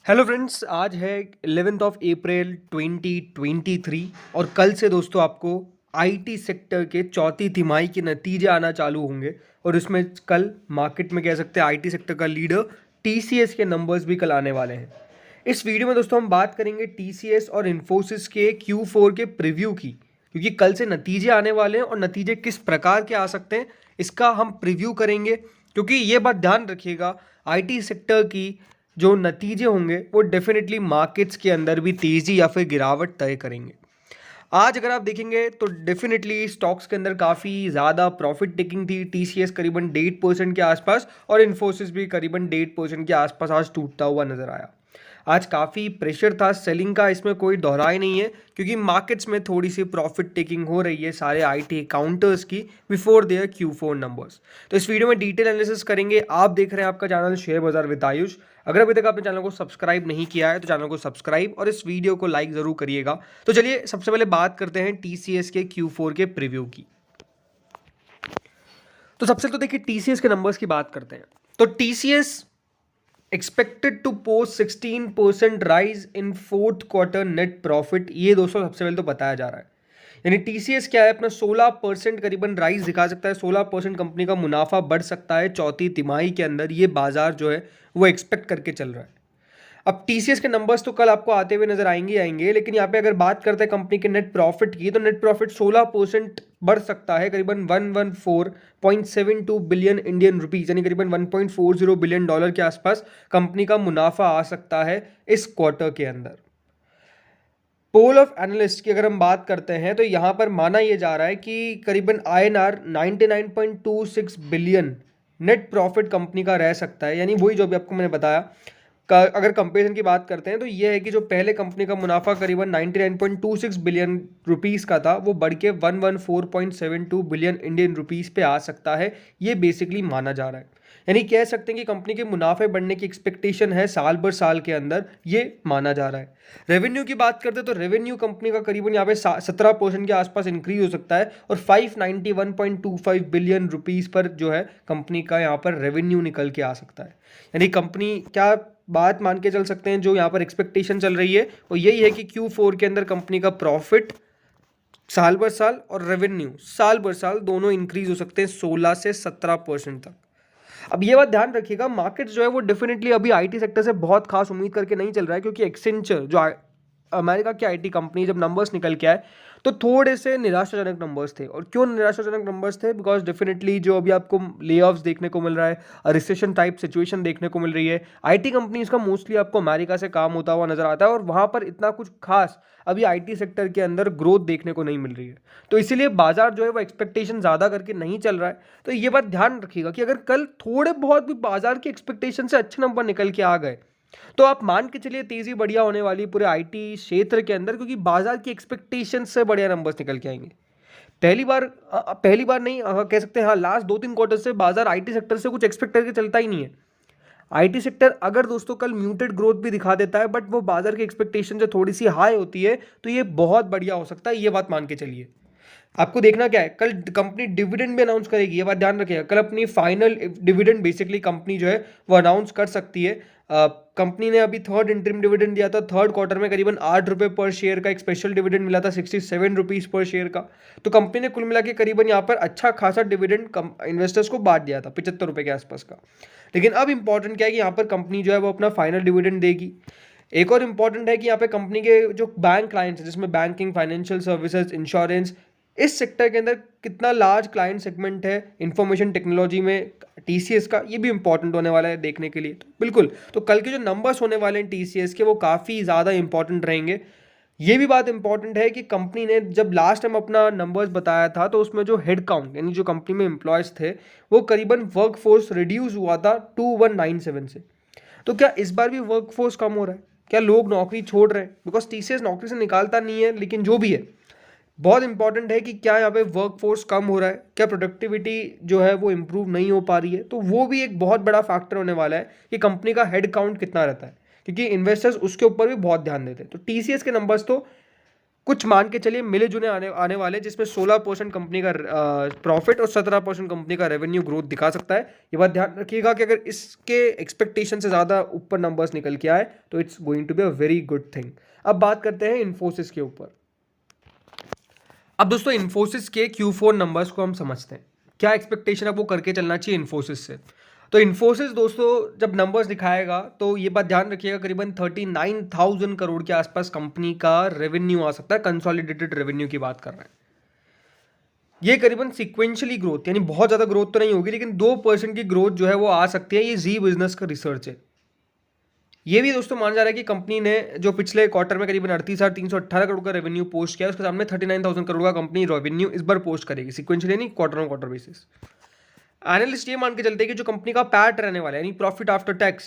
Hello friends, आज है 11 of April 2023 और कल से दोस्तों आपको आईटी सेक्टर के चौथी तिमाही के नतीजे आना चालू होंगे। और इसमें कल मार्केट में कह सकते हैं आईटी सेक्टर का लीडर टीसीएस के नंबर्स भी कल आने वाले हैं। इस वीडियो में दोस्तों हम बात करेंगे टीसीएस और इन्फोसिस के Q4 के प्रीव्यू की, क्योंकि कल से नतीजे आने वाले हैं और नतीजे किस प्रकार के आ सकते हैं इसका हम प्रीव्यू करेंगे। क्योंकि ये बात ध्यान रखिएगा, आईटी सेक्टर की जो नतीजे होंगे वो डेफिनेटली मार्केट्स के अंदर भी तेज़ी या फिर गिरावट तय करेंगे। आज अगर आप देखेंगे तो डेफिनेटली स्टॉक्स के अंदर काफ़ी ज़्यादा प्रॉफिट टेकिंग थी। टीसीएस करीबन 1.5% के आसपास और इन्फोसिस भी करीबन 1.5% के आसपास आज टूटता हुआ नजर आया। आज काफ़ी प्रेशर था सेलिंग का, इसमें कोई दोहराई नहीं है, क्योंकि मार्केट्स में थोड़ी सी प्रॉफिट टेकिंग हो रही है सारे आईटी काउंटर्स की बिफोर देयर Q4 नंबर्स। तो इस वीडियो में डिटेल एनालिसिस करेंगे। आप देख रहे हैं आपका चैनल शेयर बाजार विद आयुष। अगर अभी तक आपने चैनल को सब्सक्राइब नहीं किया है तो चैनल को सब्सक्राइब और इस वीडियो को लाइक जरूर करिएगा। तो चलिए सबसे पहले बात करते हैं टीसीएस के Q4 के प्रीव्यू की। तो सबसे तो देखिए टीसीएस के नंबर्स की बात करते हैं। तो TCS expected to post 16% rise in fourth quarter net profit. ये दोस्तों सबसे पहले तो बताया जा रहा है, यानी टीसीएस क्या है अपना 16% करीबन राइज दिखा सकता है। 16% कंपनी का मुनाफा बढ़ सकता है चौथी तिमाही के अंदर। ये बाजार जो है वो एक्सपेक्ट करके चल रहा है। अब टीसीएस के नंबर्स तो कल आपको आते हुए नजर आएंगे, लेकिन यहाँ पे अगर बात करते हैं कंपनी के नेट प्रॉफिट की, तो नेट प्रॉफिट 16% बढ़ सकता है, करीबन 114.72 बिलियन इंडियन रुपीज, यानी करीबन 1.40 बिलियन डॉलर के आसपास कंपनी का मुनाफा आ सकता है इस क्वार्टर के अंदर। पोल ऑफ एनालिस्ट की अगर हम बात करते हैं तो यहां पर माना यह जा रहा है कि करीबन INR 99.26 billion net profit company का रह सकता है। यानी वही जो भी आपको मैंने बताया, अगर कंपेरिजन की बात करते हैं तो यह है कि जो पहले कंपनी का मुनाफा करीबन 99.26 बिलियन रुपीस का था, वो बढ़ के 114.72 बिलियन इंडियन रुपीस पे आ सकता है। ये बेसिकली माना जा रहा है। यानी कह सकते हैं कि कंपनी के मुनाफे बढ़ने की एक्सपेक्टेशन है साल भर साल के अंदर, ये माना जा रहा है। रेवेन्यू की बात करते हैं तो रेवेन्यू कंपनी का करीबन यहाँ पे 17% के आसपास इंक्रीज हो सकता है और 591.25 बिलियन रुपीस पर जो है कंपनी का यहाँ पर रेवेन्यू निकल के आ सकता है। यानी कंपनी क्या बात मान के चल सकते हैं, जो यहाँ पर एक्सपेक्टेशन चल रही है वो यही है कि Q4 के अंदर कंपनी का प्रॉफिट साल भर साल और रेवेन्यू साल भर साल दोनों इंक्रीज हो सकते हैं 16 से 17% तक। अब ये बात ध्यान रखिएगा, मार्केट जो है वो डेफिनेटली अभी आईटी सेक्टर से बहुत खास उम्मीद करके नहीं चल रहा है, क्योंकि एक्सेंचर जो अमेरिका की आईटी कंपनी जब नंबर्स निकल के आए तो थोड़े से निराशाजनक नंबर्स थे। और क्यों निराशाजनक नंबर्स थे? बिकॉज डेफिनेटली जो अभी आपको लेऑफ्स देखने को मिल रहा है, रिसेशन टाइप सिचुएशन देखने को मिल रही है। आईटी कंपनीज का मोस्टली आपको अमेरिका से काम होता हुआ नजर आता है और वहां पर इतना कुछ खास अभी आईटी सेक्टर के अंदर ग्रोथ देखने को नहीं मिल रही है। तो इसीलिए बाजार जो है वो एक्सपेक्टेशन ज़्यादा करके नहीं चल रहा है। तो ये बात ध्यान रखिएगा कि अगर कल थोड़े बहुत भी बाजार की एक्सपेक्टेशन से अच्छे नंबर निकल के आ गए तो आप मान के चलिए तेजी बढ़िया होने वाली पूरे आईटी क्षेत्र के अंदर, क्योंकि बाजार की एक्सपेक्टेशन से बढ़िया नंबर्स निकल के आएंगे। पहली बार नहीं कह सकते, हाँ लास्ट 2-3 क्वार्टर से बाजार आईटी सेक्टर से कुछ एक्सपेक्ट करके चलता ही नहीं है। आईटी सेक्टर अगर दोस्तों कल म्यूटेड ग्रोथ भी दिखा देता है, बट वो बाजार की एक्सपेक्टेशन से थोड़ी सी हाई होती है, तो ये बहुत बढ़िया हो सकता है। ये बात मान के चलिए। आपको देखना क्या है, कल कंपनी डिविडेंड भी अनाउंस करेगी, ये बात ध्यान रखिएगा। कल अपनी फाइनल डिविडेंड बेसिकली कंपनी जो है वो अनाउंस कर सकती है। कंपनी ने अभी थर्ड इंटरिम डिविडेंड दिया था थर्ड क्वार्टर में, करीबन 8 रुपये पर शेयर का। एक स्पेशल डिविडेंड मिला था 67 रुपीज़ पर शेयर का। तो कंपनी ने कुल मिला के करीबन यहाँ पर अच्छा खासा डिविडेंड इन्वेस्टर्स को बांट दिया था 75 रुपये के आसपास का। लेकिन अब इंपॉर्टेंट क्या है कि यहाँ पर कंपनी जो है वो अपना फाइनल डिविडेंड देगी। एक और इंपॉर्टेंट है कि यहाँ पे कंपनी के जो बैंक क्लाइंट्स हैं, जिसमें बैंकिंग, फाइनेंशियल सर्विसेज, इंश्योरेंस, इस सेक्टर के अंदर कितना लार्ज क्लाइंट सेगमेंट है इंफॉर्मेशन टेक्नोलॉजी में टीसीएस का, ये भी इंपॉर्टेंट होने वाला है देखने के लिए। तो बिल्कुल, तो कल के जो नंबर्स होने वाले हैं टीसीएस के वो काफ़ी ज़्यादा इंपॉर्टेंट रहेंगे। ये भी बात इंपॉर्टेंट है कि कंपनी ने जब लास्ट टाइम अपना नंबर्स बताया था तो उसमें जो हेड काउंट यानी जो कंपनी में एम्प्लॉयज़ थे वो करीबन वर्क फोर्स रिड्यूस हुआ था 2197 से। तो क्या इस बार भी वर्क फोर्स कम हो रहा है? क्या लोग नौकरी छोड़ रहे हैं? बिकॉज टीसीएस नौकरी से निकालता नहीं है, लेकिन जो भी है बहुत इंपॉर्टेंट है कि क्या यहाँ पे वर्क फोर्स कम हो रहा है, क्या प्रोडक्टिविटी जो है वो इम्प्रूव नहीं हो पा रही है। तो वो भी एक बहुत बड़ा फैक्टर होने वाला है कि कंपनी का हेड काउंट कितना रहता है, क्योंकि इन्वेस्टर्स उसके ऊपर भी बहुत ध्यान देते हैं। तो टीसीएस के नंबर्स तो कुछ मान के चलिए मिले जुले आने वाले, जिसमें 16% कंपनी का प्रॉफिट और 17% कंपनी का रेवेन्यू ग्रोथ दिखा सकता है। ये बात ध्यान रखिएगा कि अगर इसके एक्सपेक्टेशन से ज़्यादा ऊपर नंबर्स निकल के आए तो it's going to be a very good thing. अब बात करते हैं इन्फोसिस के ऊपर। अब दोस्तों इन्फोसिस के Q4 नंबर्स को हम समझते हैं, क्या एक्सपेक्टेशन है वो करके चलना चाहिए इन्फोसिस से। तो इन्फोसिस दोस्तों जब नंबर्स दिखाएगा तो ये बात ध्यान रखिएगा, करीबन 39,000 करोड़ के आसपास कंपनी का रेवेन्यू आ सकता है, कंसोलिडेटेड रेवेन्यू की बात कर रहे हैं। ये करीबन सिक्वेंशियली ग्रोथ, यानी बहुत ज़्यादा ग्रोथ तो नहीं होगी, लेकिन 2% की ग्रोथ जो है वो आ सकती है। ये जी बिजनेस का रिसर्च है। ये भी दोस्तों माना जा रहा है कि कंपनी ने जो पिछले क्वार्टर में करीबन 38,318 करोड़ का रेवेन्यू पोस्ट किया है, उसके सामने 39,000 करोड़ का कंपनी रेवेन्यू इस बार पोस्ट करेगी, सिक्वेंशियली नहीं, quarter on quarter basis. Analyst ये मान के चलते हैं कि जो कंपनी का पैट रहने वाला है, यानी प्रॉफिट आफ्टर टैक्स,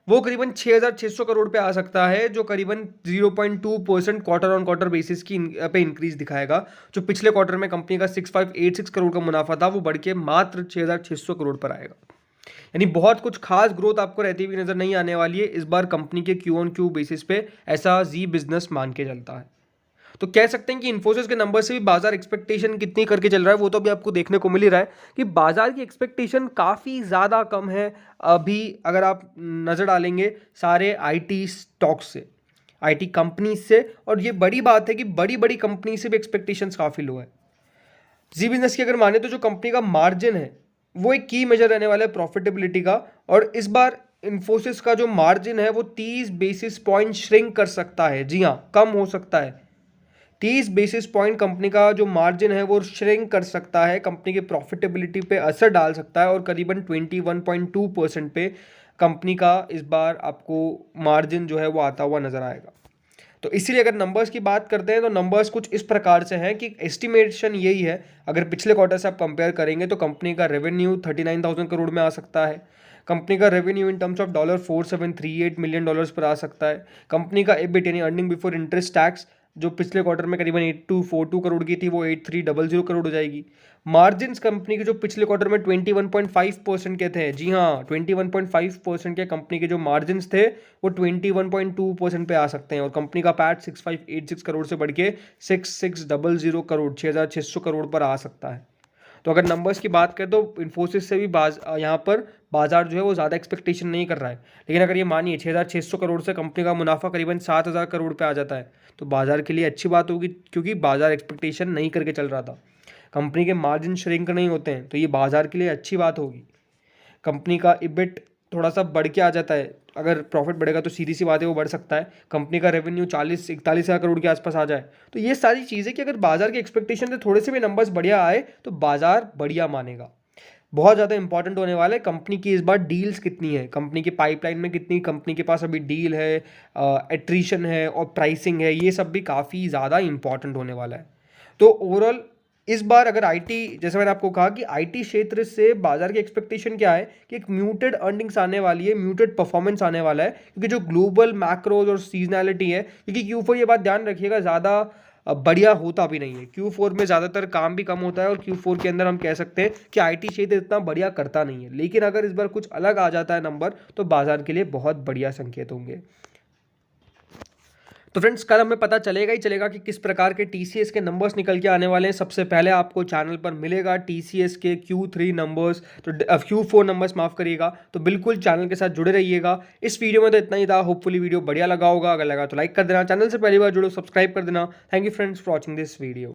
वो करीबन 6,600 करोड़ पे आ सकता है, जो करीबन 0.2% क्वार्टर ऑन क्वार्टर बेसिस की पे इंक्रीज दिखाएगा। जो पिछले क्वार्टर में कंपनी का 6,586 करोड़ का मुनाफा था, वो बढ़ के मात्र 6,600 करोड़ पर आएगा। यानी बहुत कुछ खास ग्रोथ आपको रहती हुई नजर नहीं आने वाली है इस बार कंपनी के क्यू ऑन क्यू बेसिस पे, ऐसा जी बिजनेस मान के चलता है। तो कह सकते हैं कि इन्फोसिस के नंबर से भी बाजार एक्सपेक्टेशन कितनी करके चल रहा है वो तो अभी आपको देखने को मिल ही रहा है कि बाजार की एक्सपेक्टेशन काफ़ी ज़्यादा कम है अभी, अगर आप नज़र डालेंगे सारे आईटी स्टॉक्स से, आईटी कंपनी से। और ये बड़ी बात है कि बड़ी बड़ी कंपनी से भी एक्सपेक्टेशंस काफ़ी लो है। जी बिजनेस की अगर माने तो जो कंपनी का मार्जिन है वो एक की मेजर रहने वाला है प्रॉफिटेबिलिटी का, और इस बार इन्फोसिस का जो मार्जिन है वो 30 बेसिस पॉइंट श्रिंक कर सकता है। जी हाँ, कम हो सकता है। 30 बेसिस पॉइंट कंपनी का जो मार्जिन है वो श्रिंक कर सकता है, कंपनी की प्रॉफिटेबिलिटी पे असर डाल सकता है, और करीबन 21.2% पे कंपनी का इस बार आपको मार्जिन जो है वो आता हुआ नजर आएगा। तो इसीलिए अगर नंबर्स की बात करते हैं तो नंबर्स कुछ इस प्रकार से हैं कि एस्टिमेशन यही है, अगर पिछले क्वार्टर से आप कंपेयर करेंगे तो कंपनी का रेवेन्यू 39,000 करोड़ में आ सकता है। कंपनी का revenue in terms of $4738 million पर आ सकता है। कंपनी का EBIT यानी अर्निंग बिफोर इंटरेस्ट टैक्स जो पिछले क्वार्टर में करीबन 8242 करोड़ की थी वो 8300 करोड़ हो जाएगी। मार्जिन्स कंपनी के जो पिछले क्वार्टर में 21.5% के थे, जी हाँ 21.5% के कंपनी के जो मार्जिन्स थे वो 21.2% पे आ सकते हैं, और कंपनी का पैट 6586 करोड़ से बढ़ के 6600 करोड़ 6600 करोड़ पर आ सकता है। तो अगर नंबर्स की बात करें तो इन्फोसिस से भी यहाँ पर बाजार जो है वो ज़्यादा एक्सपेक्टेशन नहीं कर रहा है, लेकिन अगर ये मानिए 6,600 करोड़ से कंपनी का मुनाफा करीबन 7,000 करोड़ पे आ जाता है तो बाजार के लिए अच्छी बात होगी, क्योंकि बाजार एक्सपेक्टेशन नहीं करके चल रहा था। कंपनी के मार्जिन श्रिंक नहीं होते हैं तो ये बाजार के लिए अच्छी बात होगी। कंपनी का EBIT थोड़ा सा बढ़ के आ जाता है, अगर प्रॉफिट बढ़ेगा तो सीधी सी बात है वो बढ़ सकता है। कंपनी का रेवेन्यू 40-41 हज़ार करोड़ के आसपास आ जाए, तो ये सारी चीज़ें कि अगर बाजार के एक्सपेक्टेशन से थोड़े से भी नंबर्स बढ़िया आए तो बाजार बढ़िया मानेगा। बहुत ज़्यादा इंपॉर्टेंट होने वाला है कंपनी की इस बार डील्स कितनी है, कंपनी की पाइपलाइन में कितनी कंपनी के पास अभी डील है, एट्रीशन है और प्राइसिंग है, ये सब भी काफ़ी ज़्यादा इंपॉर्टेंट होने वाला है। तो ओवरऑल इस बार अगर आईटी, जैसे मैंने आपको कहा कि आईटी क्षेत्र से बाजार की एक्सपेक्टेशन क्या है कि एक म्यूटेड अर्निंग्स आने वाली है, म्यूटेड परफॉर्मेंस आने वाला है, क्योंकि जो ग्लोबल मैक्रोज और सीजनैलिटी है, क्योंकि Q4 ये बात ध्यान रखिएगा ज़्यादा बढ़िया होता भी नहीं है। Q4 में ज़्यादातर काम भी कम होता है, और Q4 के अंदर हम कह सकते हैं कि आईटी क्षेत्र इतना बढ़िया करता नहीं है। लेकिन अगर इस बार कुछ अलग आ जाता है नंबर तो बाजार के लिए बहुत बढ़िया संकेत होंगे। तो फ्रेंड्स कल हमें पता चलेगा ही चलेगा कि किस प्रकार के TCS के नंबर्स निकल के आने वाले हैं। सबसे पहले आपको चैनल पर मिलेगा TCS के Q3 नंबर्स, तो Q4 नंबर्स माफ करिएगा। तो बिल्कुल चैनल के साथ जुड़े रहिएगा। इस वीडियो में तो इतना ही था, होपफुली वीडियो बढ़िया लगा होगा। अगर लगा तो लाइक कर देना, चैनल से पहली बार जुड़ो सब्सक्राइब कर देना। Thank you friends for watching this video.